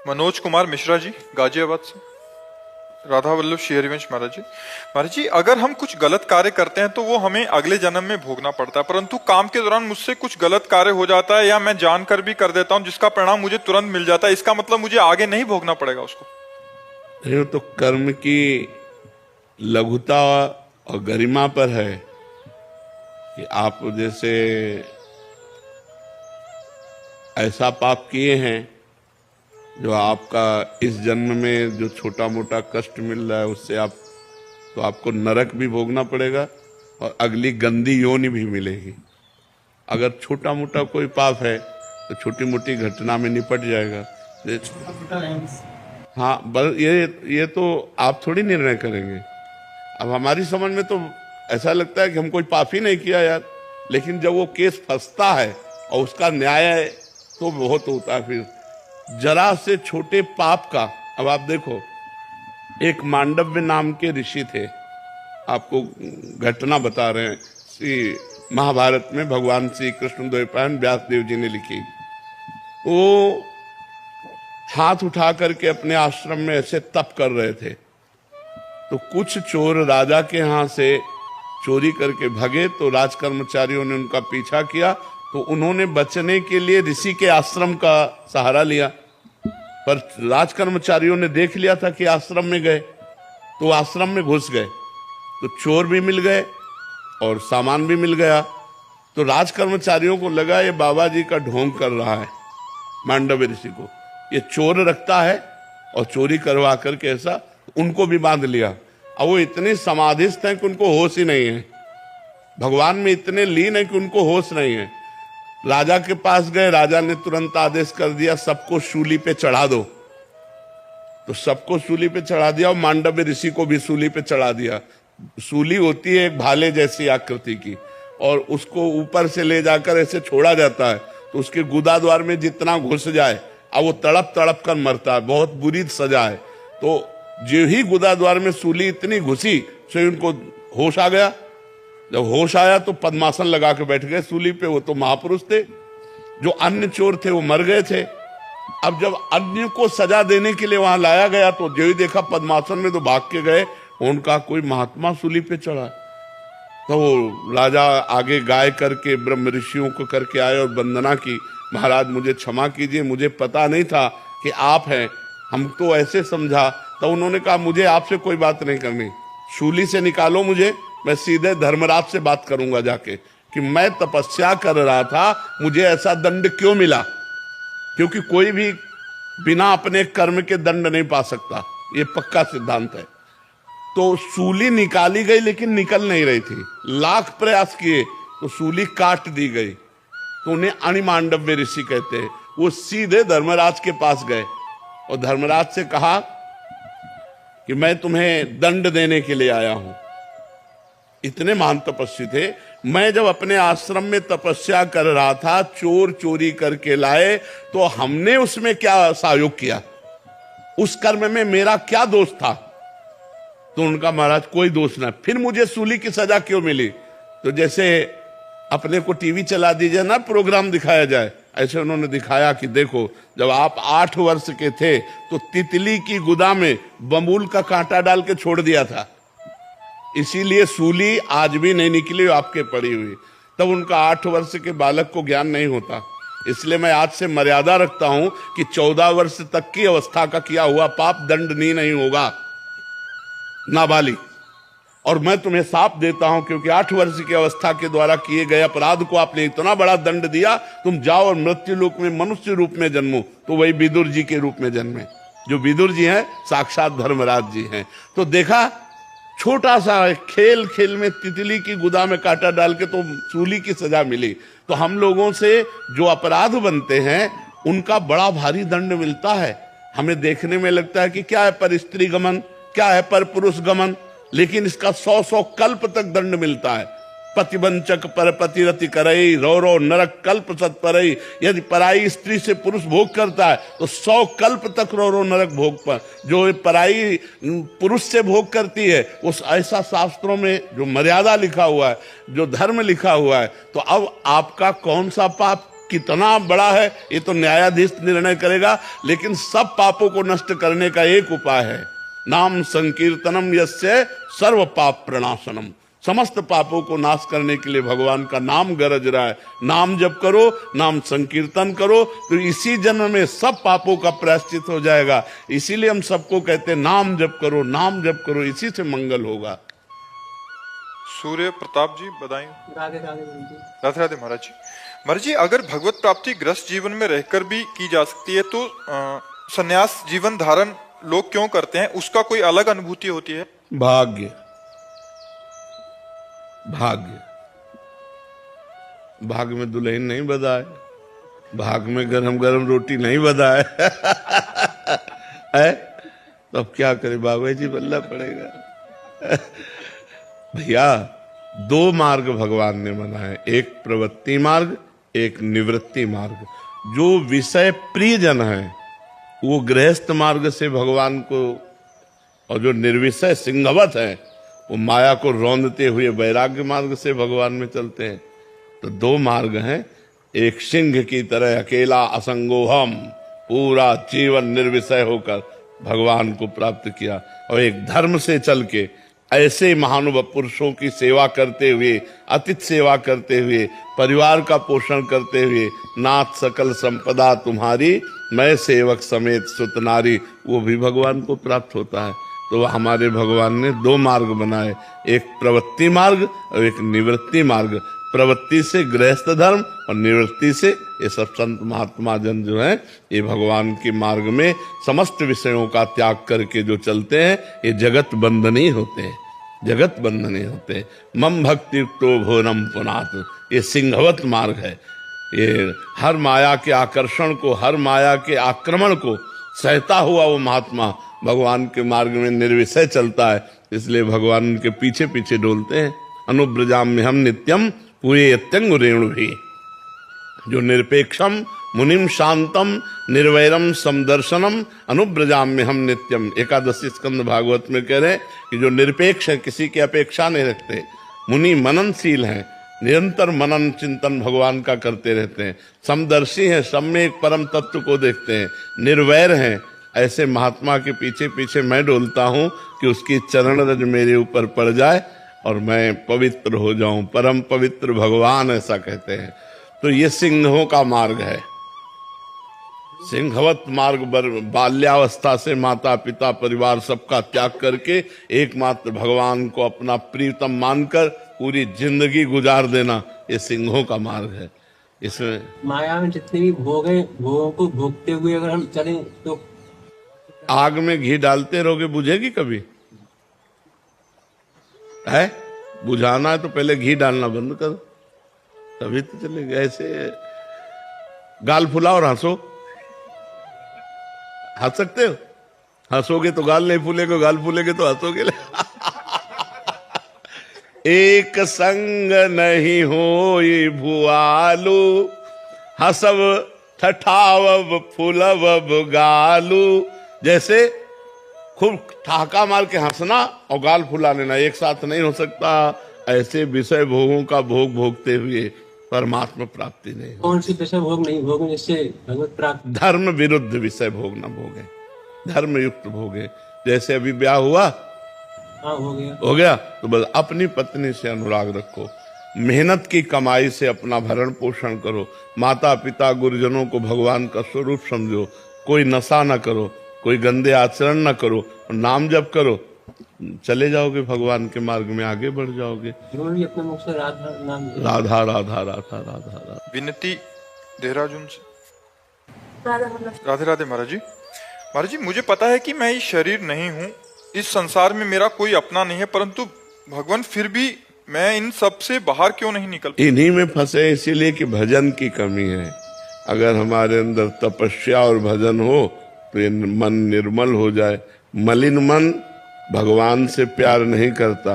मनोज कुमार मिश्रा जी, गाजियाबाद से। राधा वल्लभ श्री हरिवंश महाराज जी। महाराज जी, अगर हम कुछ गलत कार्य करते हैं तो वो हमें अगले जन्म में भोगना पड़ता है, परंतु काम के दौरान मुझसे कुछ गलत कार्य हो जाता है या मैं जानकर भी कर देता हूं जिसका परिणाम मुझे तुरंत मिल जाता है, इसका मतलब मुझे आगे नहीं भोगना पड़ेगा उसको? ये तो कर्म की लघुता और गरिमा पर है कि आप जैसे ऐसा पाप किए हैं जो आपका इस जन्म में जो छोटा मोटा कष्ट मिल रहा है उससे आपको नरक भी भोगना पड़ेगा और अगली गंदी योनि भी मिलेगी। अगर छोटा मोटा कोई पाप है तो छोटी मोटी घटना में निपट जाएगा। हाँ, बस ये तो आप थोड़ी निर्णय करेंगे। अब हमारी समझ में तो ऐसा लगता है कि हम कोई पाप ही नहीं किया यार, लेकिन जब वो केस फंसता है और उसका न्याय तो बहुत होता है। फिर जरा से छोटे पाप का, अब आप देखो, एक मांडव्य नाम के ऋषि थे, आपको घटना बता रहे हैं, श्री महाभारत में भगवान श्री कृष्ण द्वैपायन व्यास देव जी ने लिखी। वो हाथ उठा करके अपने आश्रम में ऐसे तप कर रहे थे तो कुछ चोर राजा के यहाँ से चोरी करके भगे, तो राज कर्मचारियों ने उनका पीछा किया, तो उन्होंने बचने के लिए ऋषि के आश्रम का सहारा लिया। पर राज कर्मचारियों ने देख लिया था कि आश्रम में गए, तो आश्रम में घुस गए, तो चोर भी मिल गए और सामान भी मिल गया। तो राज कर्मचारियों को लगा ये बाबा जी का ढोंग कर रहा है, मांडव्य ऋषि को ये चोर रखता है और चोरी करवा करके ऐसा, उनको भी बांध लिया। अब वो इतने समाधिस्थ हैं कि उनको होश ही नहीं है, भगवान में इतने लीन है कि उनको होश नहीं है। राजा के पास गए, राजा ने तुरंत आदेश कर दिया सबको सूली पे चढ़ा दो, तो सबको सूली पे चढ़ा दिया और मांडव्य ऋषि को भी सूली पे चढ़ा दिया। सूली होती है एक भाले जैसी आकृति की और उसको ऊपर से ले जाकर ऐसे छोड़ा जाता है, तो उसके गुदा द्वार में जितना घुस जाए अब वो तड़प तड़प कर मरता है, बहुत बुरी सजा है। तो जो ही गुदा द्वार में सूली इतनी घुसी से उनको होश आ गया। जब होश आया तो पद्मासन लगा के बैठ गए सूली पे। वो तो महापुरुष थे, जो अन्य चोर थे वो मर गए थे। अब जब अन्य को सजा देने के लिए वहां लाया गया तो जो ही देखा पद्मासन में तो भाग के गए, उनका कोई महात्मा सूली पे चढ़ा। तो वो राजा आगे गाय करके ब्रह्म ऋषियों को करके आए और वंदना की, महाराज मुझे क्षमा कीजिए, मुझे पता नहीं था कि आप हैं, हम तो ऐसे समझा। तो उन्होंने कहा मुझे आपसे कोई बात नहीं करनी, सूली से निकालो मुझे, मैं सीधे धर्मराज से बात करूंगा जाके कि मैं तपस्या कर रहा था, मुझे ऐसा दंड क्यों मिला। क्योंकि कोई भी बिना अपने कर्म के दंड नहीं पा सकता, ये पक्का सिद्धांत है। तो सूली निकाली गई लेकिन निकल नहीं रही थी, लाख प्रयास किए तो सूली काट दी गई। तो उन्हें अणिमांडव्य ऋषि कहते हैं। वो सीधे धर्मराज के पास गए और धर्मराज से कहा कि मैं तुम्हें दंड देने के लिए आया हूं। इतने महान तपस्वी थे। मैं जब अपने आश्रम में तपस्या कर रहा था, चोर चोरी करके लाए, तो हमने उसमें क्या सहयोग किया, उस कर्म में मेरा क्या दोष था। तो उनका महाराज कोई दोष ना, फिर मुझे सूली की सजा क्यों मिली। तो जैसे अपने को टीवी चला दीजिए ना, प्रोग्राम दिखाया जाए, ऐसे उन्होंने दिखाया कि देखो जब आप 8 वर्ष के थे तो तितली की गुदा में बबूल का कांटा डाल के छोड़ दिया था, इसीलिए सूली आज भी नहीं निकली, आपके पड़ी हुई। तब उनका 8 वर्ष के बालक को ज्ञान नहीं होता। इसलिए मैं आज से मर्यादा रखता हूं कि 14 वर्ष तक की अवस्था का किया हुआ पाप दंडनीय नहीं होगा, नाबालिग। और मैं तुम्हें साफ देता हूं क्योंकि 8 वर्ष की अवस्था के द्वारा किए गए अपराध को आपने इतना बड़ा दंड दिया, तुम जाओ और मृत्यु लोक में मनुष्य रूप में जन्मो। तो वही विदुर जी के रूप में जन्मे, जो विदुर जी हैं साक्षात धर्मराज जी हैं। तो देखा, छोटा सा खेल खेल में तितली की गुदा में कांटा डाल के तो सूली की सजा मिली। तो हम लोगों से जो अपराध बनते हैं उनका बड़ा भारी दंड मिलता है। हमें देखने में लगता है कि क्या है पर स्त्री गमन, क्या है पर पुरुष गमन, लेकिन इसका 100 कल्प तक दंड मिलता है। पतिवंचक पर पतिरति करई, रो रो नरक कल्प सत परई। यदि पराई स्त्री से पुरुष भोग करता है तो 100 कल्प तक रो रो नरक भोग पर। जो पराई पुरुष से भोग करती है उस ऐसा शास्त्रों में जो मर्यादा लिखा हुआ है, जो धर्म लिखा हुआ है। तो अब आपका कौन सा पाप कितना बड़ा है ये तो न्यायाधीश निर्णय करेगा, लेकिन सब पापों को नष्ट करने का एक उपाय है, नाम संकीर्तनम यस्य सर्व पाप प्रणाशनम। समस्त पापों को नाश करने के लिए भगवान का नाम गरज रहा है। नाम जप करो, नाम संकीर्तन करो, तो इसी जन्म में सब पापों का प्रायश्चित हो जाएगा। इसीलिए हम सबको कहते हैं नाम जप करो, नाम जप करो, इसी से मंगल होगा। सूर्य प्रताप जी बताएं। राधे राधे गुरु जी। राधे राधे महाराज जी। महाराज जी, अगर भगवत प्राप्ति ग्रस्त जीवन में रहकर भी की जा सकती है तो संन्यास जीवन धारण लोग क्यों करते हैं? उसका कोई अलग अनुभूति होती है? भाग्य, भाग्य, भाग्य में दुल्हन नहीं बधाए, भाग्य में गरम गरम रोटी नहीं बधाए है, तो अब क्या करे, बाबा जी बल्ला पड़ेगा। भैया दो मार्ग भगवान ने बनाए, एक प्रवृत्ति मार्ग, एक निवृत्ति मार्ग। जो विषय प्रिय जन है वो गृहस्थ मार्ग से भगवान को, और जो निर्विषय सिंहवत है वो माया को रौंदते हुए वैराग्य मार्ग से भगवान में चलते हैं। तो दो मार्ग हैं, एक सिंह की तरह अकेला असंगोहम पूरा जीवन निर्विषय होकर भगवान को प्राप्त किया, और एक धर्म से चल के ऐसे महानुभाव पुरुषों की सेवा करते हुए, अतिथि सेवा करते हुए, परिवार का पोषण करते हुए, नाथ सकल संपदा तुम्हारी, मैं सेवक समेत सुत नारी, वो भी भगवान को प्राप्त होता है। तो हमारे भगवान ने दो मार्ग बनाए, एक प्रवृत्ति मार्ग और एक निवृत्ति मार्ग। प्रवृत्ति से गृहस्थ धर्म और निवृत्ति से ये सब संत महात्मा जन जो हैं ये भगवान के मार्ग में समस्त विषयों का त्याग करके जो चलते हैं ये जगत बंधनी होते हैं, जगत बंधनी होते हैं। मम भक्ति युक्तो भोरम पुनात, ये सिंहवत मार्ग है। ये हर माया के आकर्षण को, हर माया के आक्रमण को सहता हुआ वो महात्मा भगवान के मार्ग में निर्विषय चलता है, इसलिए भगवान उनके पीछे पीछे डोलते हैं। अनुब्रजाम में हम नित्यम पूरे यत्यंग रेणु भी, जो निरपेक्षम मुनिम शांतम निर्वैरम समदर्शनम अनुब्रजाम में हम नित्यम। एकादशी स्कंद भागवत में कह रहे हैं कि जो निरपेक्ष है, किसी की अपेक्षा नहीं रखते, मुनि मननशील हैं, निरंतर मनन चिंतन भगवान का करते रहते हैं, समदर्शी हैं, सब में एक परम तत्व को देखते हैं, निर्वैर हैं, ऐसे महात्मा के पीछे पीछे मैं डोलता हूं कि उसकी चरण रज मेरे ऊपर पड़ जाए और मैं पवित्र हो जाऊं। परम पवित्र भगवान ऐसा कहते हैं। तो ये सिंहों का मार्ग है, सिंहवत मार्ग। बाल्यावस्था से माता पिता परिवार सबका त्याग करके एकमात्र भगवान को अपना प्रियतम मानकर पूरी जिंदगी गुजार देना, ये सिंहों का मार्ग है। इसमें माया में जितने भी भोग हैं, भोगों को भोगते हुए अगर हम चलें तो आग में घी डालते रहोगे, बुझेगी कभी? है बुझाना है तो पहले घी डालना बंद करो, तभी तो चलेगा। ऐसे गाल फुलाओ और हंसो, हंस सकते हो? हंसोगे तो गाल नहीं फूलेगा, गाल फूलेगे तो हंसोगे। एक संग नहीं होई भुआलू, हंसब ठठावब फुलवब गालू। जैसे खूब ठहाका मार के हंसना और गाल फुला लेना एक साथ नहीं हो सकता। ऐसे विषय भोगों का भोग भोगते हुए परमात्मा प्राप्ति नहीं। कौन सी विषय भोग नहीं भोग जिससे भगवत प्राप्ति? धर्म विरुद्ध विषय भोग न भोगे, धर्म युक्त भोगे। जैसे अभी ब्याह हुआ, हाँ हो गया तो बस अपनी पत्नी से अनुराग रखो, मेहनत की कमाई से अपना भरण पोषण करो, माता पिता गुरुजनों को भगवान का स्वरूप समझो, कोई नशा न करो, कोई गंदे आचरण न करो, और नाम जप करो, चले जाओगे भगवान के मार्ग में, आगे बढ़ जाओगे। भी अपने मुख से राधा नाम राधा राधा राधा राधा राधा। विनती देहरादून से। राधे राधे महाराज जी। महाराज जी, मुझे पता है कि मैं ये शरीर नहीं हूँ, इस संसार में मेरा कोई अपना नहीं है, परंतु भगवान फिर भी मैं इन सब से बाहर क्यों नहीं निकल? इन्हीं में फंसे इसीलिए कि भजन की कमी है। अगर हमारे अंदर तपस्या और भजन हो तो ये मन निर्मल हो जाए। मलिन मन भगवान से प्यार नहीं करता,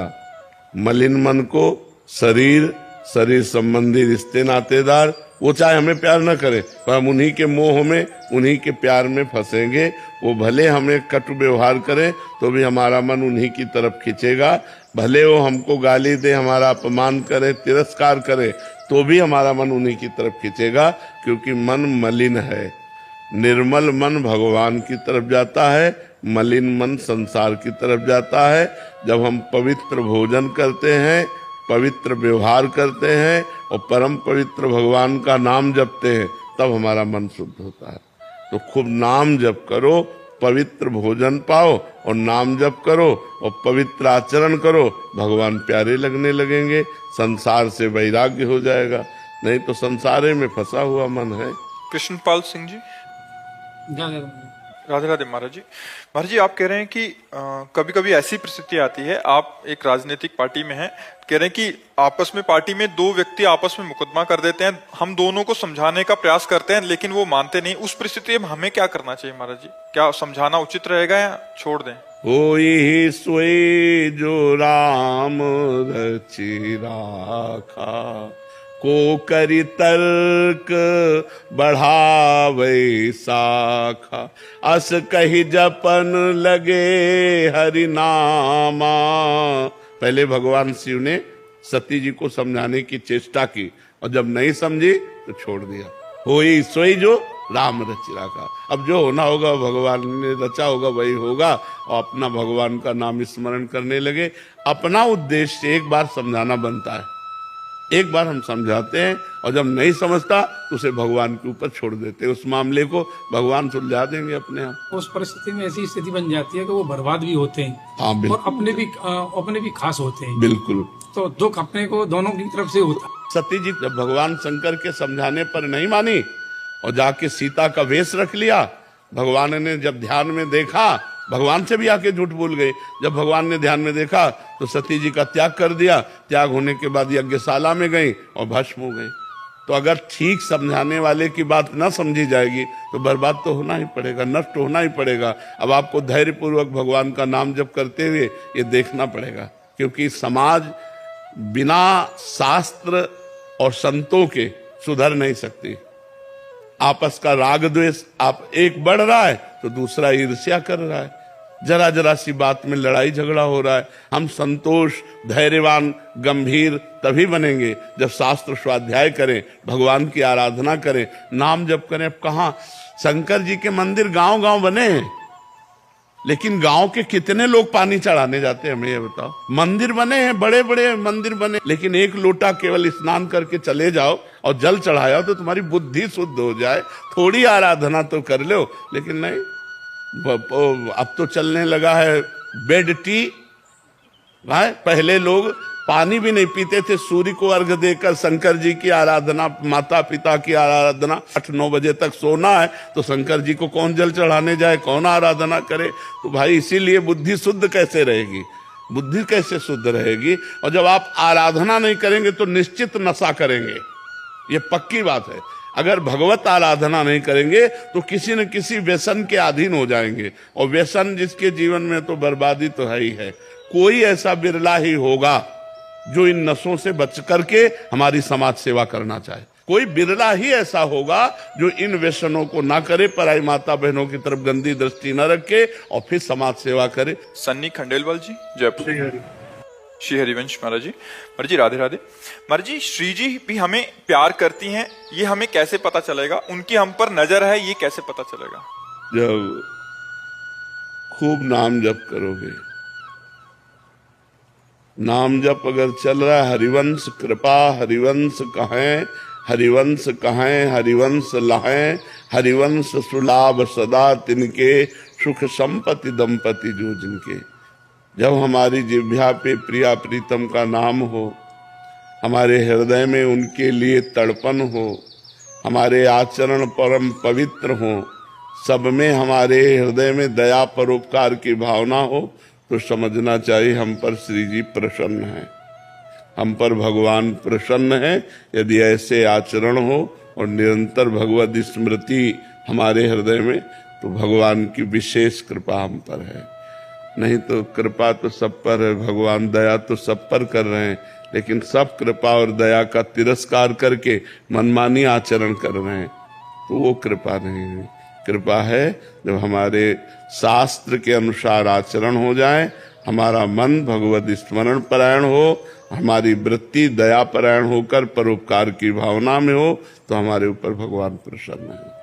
मलिन मन को शरीर संबंधी रिश्ते नातेदार वो चाहे हमें प्यार न करे, पर हम उन्हीं के मोह में, उन्हीं के प्यार में फंसेंगे। वो भले हमें कटु व्यवहार करे तो भी हमारा मन उन्हीं की तरफ खींचेगा, भले वो हमको गाली दे, हमारा अपमान करे, तिरस्कार करे, तो भी हमारा मन उन्हीं की तरफ खींचेगा, क्योंकि मन मलिन है। निर्मल मन भगवान की तरफ जाता है, मलिन मन संसार की तरफ जाता है। जब हम पवित्र भोजन करते हैं, पवित्र व्यवहार करते हैं और परम पवित्र भगवान का नाम जपते हैं, तब हमारा मन शुद्ध होता है। तो खूब नाम जप करो, पवित्र भोजन पाओ और नाम जप करो और पवित्र आचरण करो, भगवान प्यारे लगने लगेंगे, संसार से वैराग्य हो जाएगा। नहीं तो संसारे में फंसा हुआ मन है। कृष्णपाल सिंह जी। राधे राधे महाराज जी। महाराज जी, आप कह रहे हैं कि कभी कभी ऐसी परिस्थिति आती है, आप एक राजनीतिक पार्टी में हैं, कह रहे हैं कि आपस में पार्टी में दो व्यक्ति आपस में मुकदमा कर देते हैं, हम दोनों को समझाने का प्रयास करते हैं लेकिन वो मानते नहीं। उस परिस्थिति में हमें क्या करना चाहिए महाराज जी? क्या समझाना उचित रहेगा या छोड़ दें? होई सोई जो राम रचि राखा, को करी तर्क बढ़ावे शाखा, अस कही जपन लगे हरि नामा। पहले भगवान शिव ने सती जी को समझाने की चेष्टा की और जब नहीं समझी तो छोड़ दिया। होई सोई जो राम रचि राखा। अब जो होना होगा भगवान ने रचा होगा वही होगा, और अपना भगवान का नाम स्मरण करने लगे। अपना उद्देश्य एक बार समझाना बनता है, एक बार हम समझाते हैं और जब नहीं समझता तो उसे भगवान के ऊपर छोड़ देते हैं। उस मामले को भगवान सुलझा देंगे अपने आप। उस परिस्थिति में ऐसी स्थिति बन जाती है कि वो बर्बाद भी होते हैं। हाँ, और अपने भी खास होते हैं। बिल्कुल। तो दुख अपने को दोनों की तरफ से होता है। सती जी जब भगवान शंकर के समझाने पर नहीं मानी और जाके सीता का वेश रख लिया, भगवान ने जब ध्यान में देखा, भगवान से भी आके झूठ बोल गए। जब भगवान ने ध्यान में देखा तो सती जी का त्याग कर दिया। त्याग होने के बाद यज्ञशाला में गई और भस्म हो गई। तो अगर ठीक समझाने वाले की बात न समझी जाएगी तो बर्बाद तो होना ही पड़ेगा, नष्ट होना ही पड़ेगा। अब आपको धैर्यपूर्वक भगवान का नाम जप करते हुए ये देखना पड़ेगा, क्योंकि समाज बिना शास्त्र और संतों के सुधर नहीं सकती। आपस का राग द्वेष, आप एक बढ़ रहा है तो दूसरा ईर्ष्या कर रहा है, जरा जरा सी बात में लड़ाई झगड़ा हो रहा है। हम संतोष, धैर्यवान, गंभीर तभी बनेंगे जब शास्त्र स्वाध्याय करें, भगवान की आराधना करें, नाम जप करें। अब कहाँ शंकर जी के मंदिर गांव गांव बने हैं, लेकिन गांव के कितने लोग पानी चढ़ाने जाते हैं हमें ये बताओ। मंदिर बने हैं, बड़े बड़े मंदिर बने, लेकिन एक लोटा केवल स्नान करके चले जाओ और जल चढ़ाया तो तुम्हारी बुद्धि शुद्ध हो जाए, थोड़ी आराधना तो कर लो। लेकिन नहीं, अब तो चलने लगा है बेड टी। भाई पहले लोग पानी भी नहीं पीते थे, सूर्य को अर्घ देकर शंकर जी की आराधना, माता पिता की आराधना। 8-9 बजे तक सोना है तो शंकर जी को कौन जल चढ़ाने जाए, कौन आराधना करे? तो भाई इसीलिए बुद्धि शुद्ध कैसे रहेगी? बुद्धि कैसे शुद्ध रहेगी? और जब आप आराधना नहीं करेंगे तो निश्चित नशा करेंगे, ये पक्की बात है। अगर भगवत आराधना नहीं करेंगे तो किसी न किसी व्यसन के अधीन हो जाएंगे, और व्यसन जिसके जीवन में तो बर्बादी तो है ही है। कोई ऐसा बिरला ही होगा जो इन नशों से बच करके हमारी समाज सेवा करना चाहे। कोई बिरला ही ऐसा होगा जो इन व्यसनों को ना करे, पराई माता बहनों की तरफ गंदी दृष्टि न रखे और फिर समाज सेवा करे। सन्नी खंडेलवाल जी, जयपुर। श्री हरिवंश महाराज जी। महाराज जी राधे राधे। महाराज जी, श्री जी भी हमें प्यार करती हैं, ये हमें कैसे पता चलेगा? उनकी हम पर नजर है, ये कैसे पता चलेगा? जब खूब नाम जप करोगे, नाम जप अगर चल रहा है, हरिवंश कृपा हरिवंश कहें, हरिवंश कहें हरिवंश लहें, हरिवंश सुलाभ सदा तिनके, सुख संपत्ति दंपति जो जिनके। जब हमारी जिह्वा पे प्रिया प्रीतम का नाम हो, हमारे हृदय में उनके लिए तड़पन हो, हमारे आचरण परम पवित्र हो, सब में हमारे हृदय में दया परोपकार की भावना हो, तो समझना चाहिए हम पर श्री जी प्रसन्न हैं, हम पर भगवान प्रसन्न है। यदि ऐसे आचरण हो और निरंतर भगवद स्मृति हमारे हृदय में, तो भगवान की विशेष कृपा हम पर है। नहीं तो कृपा तो सब पर है, भगवान दया तो सब पर कर रहे हैं, लेकिन सब कृपा और दया का तिरस्कार करके मनमानी आचरण कर रहे हैं, तो वो कृपा नहीं है। कृपा है जब हमारे शास्त्र के अनुसार आचरण हो जाए, हमारा मन भगवत स्मरण परायण हो, हमारी वृत्ति दया परायण होकर परोपकार की भावना में हो, तो हमारे ऊपर भगवान प्रसन्न है।